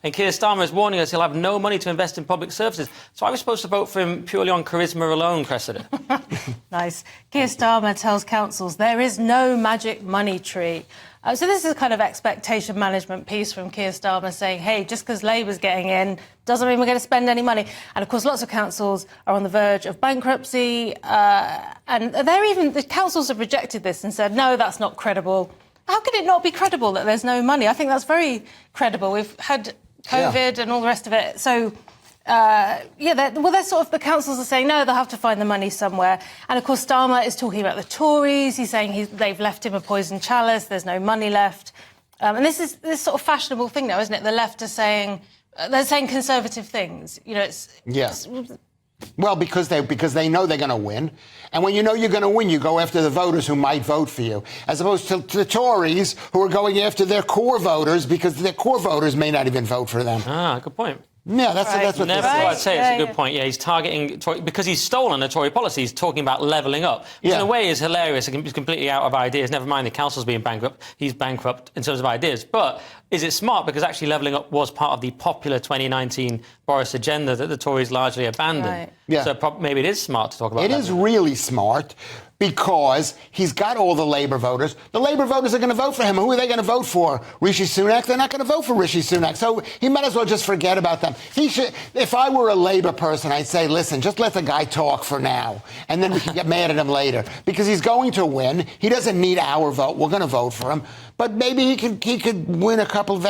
And Keir Starmer is warning us he'll have no money to invest in public services. So I was supposed to vote for him purely on charisma alone, Cressida. Nice. Keir Starmer tells councils there is no magic money tree. So this is a kind of expectation management piece from Keir Starmer saying, hey, just because Labour's getting in doesn't mean we're going to spend any money. And, of course, lots of councils are on the verge of bankruptcy. And the councils have rejected this and said, no, that's not credible. How can it not be credible that there's no money? I think that's very credible. We've had COVID and all the rest of it. So... the councils are saying, no, they'll have to find the money somewhere. And, of course, Starmer is talking about the Tories. He's saying they've left him a poisoned chalice, there's no money left. And this is this sort of fashionable thing now, isn't it? The left are saying... they're saying conservative things. You know, it's... Well, because they know they're going to win. And when you know you're going to win, you go after the voters who might vote for you, as opposed to the Tories, who are going after their core voters because their core voters may not even vote for them. Ah, good point. Yeah, that's what Never thought I'd say. It's a good point. Yeah, he's targeting... because he's stolen the Tory policy. He's talking about levelling up, which in a way is hilarious. He's completely out of ideas. Never mind the council's being bankrupt. He's bankrupt in terms of ideas. But is it smart? Because actually levelling up was part of the popular 2019 Boris agenda that the Tories largely abandoned. Right. Yeah. So maybe it is smart to talk about It is really smart because he's got all the Labour voters. The Labour voters are going to vote for him. Who are they going to vote for? Rishi Sunak? They're not going to vote for Rishi Sunak. So he might as well just forget about them. He should. If I were a Labour person, I'd say, listen, just let the guy talk for now, and then we can get mad at him later because he's going to win. He doesn't need our vote. We're going to vote for him. But maybe he could win a couple of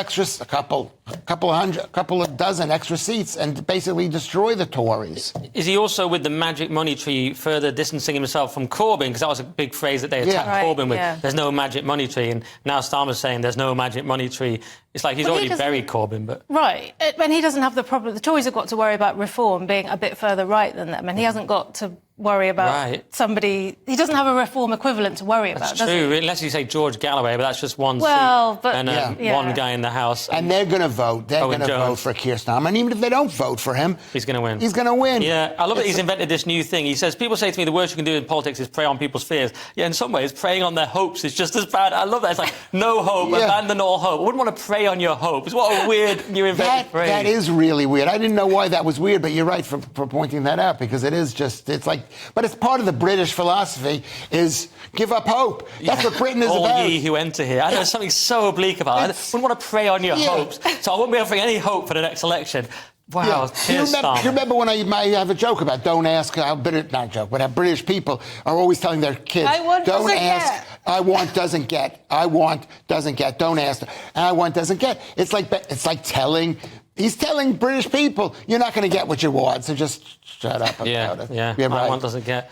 dozen extra seats and basically destroy the Tories. Is he also, with the magic money tree, further distancing himself from Corbyn? Because that was a big phrase that they attacked Corbyn with. There's no magic money tree. And now Starmer's saying there's no magic money tree. It's like he's already buried Corbyn. But right. When he doesn't have the problem... The Tories have got to worry about reform being a bit further right than them. And he hasn't got to worry about somebody... He doesn't have a reform equivalent to worry about, does he? Unless you say George Galloway, but that's just one seat but, and one guy in the House. And they're going to vote. They're going to vote for Keir Starmer. And even if they don't vote for him... He's going to win. He's going to win. Yeah, I love that he's invented this new thing. He says, people say to me the worst you can do in politics is prey on people's fears. Yeah, in some ways, preying on their hopes is just as bad. I love that. It's like, no hope, abandon all hope. I wouldn't want to prey on your hopes. What a weird new invented phrase. That is really weird. I didn't know why that was weird, but you're right for pointing that out, because it is just... It's like... But it's part of the British philosophy is give up hope. That's what Britain is all about. All ye who enter here. I know there's something so oblique about it. I wouldn't want to prey on your hopes. So I wouldn't be offering any hope for the next election. Wow, Do you remember when I have a joke about don't ask how British, not a joke, but how British people are always telling their kids, don't ask, I want doesn't get, I want doesn't get, don't ask, I want doesn't get. It's like telling, he's telling British people, you're not going to get what you want, so just shut up about it. Yeah, I want doesn't get.